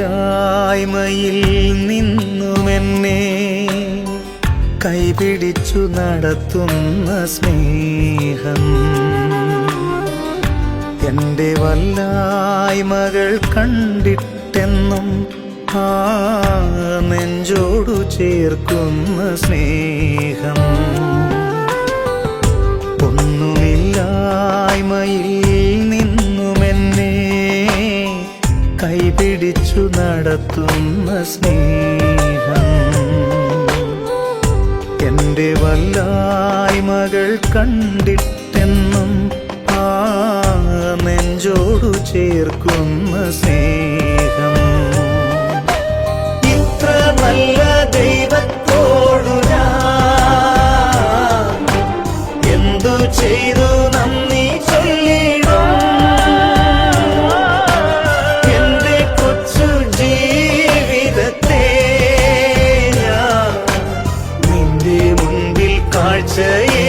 ഒന്നുമില്ലായ്മയിൽ നിന്നുമെന്നെ കൈപിടിച്ചു നടത്തുന്ന സ്നേഹം, എൻ്റെ വല്ലായ്മകൾ കണ്ടിട്ടെന്നും ആ നെഞ്ചോടു ചേർക്കുന്ന സ്നേഹം. ഒന്നുമില്ലായ്മയിൽ നിന്നുമെന്നെ കൈപിടിച്ചു നടത്തുന്ന സ്നേഹം, എൻ്റെ വല്ലായ്മകൾ കണ്ടിട്ടെന്നും ആ നെഞ്ചോടു ചേർക്കുന്ന സ്നേഹം. ഇത്ര നല്ല ദൈവത്തോടു ഞാൻ എന്തു ചെയ്തു നന്ദി ചൊല്ലിടും. എന്റെ കൊച്ചു ജീവിതത്തെ ഞാൻ നിന്റെ മുൻപിൽ കാഴ്ചയെ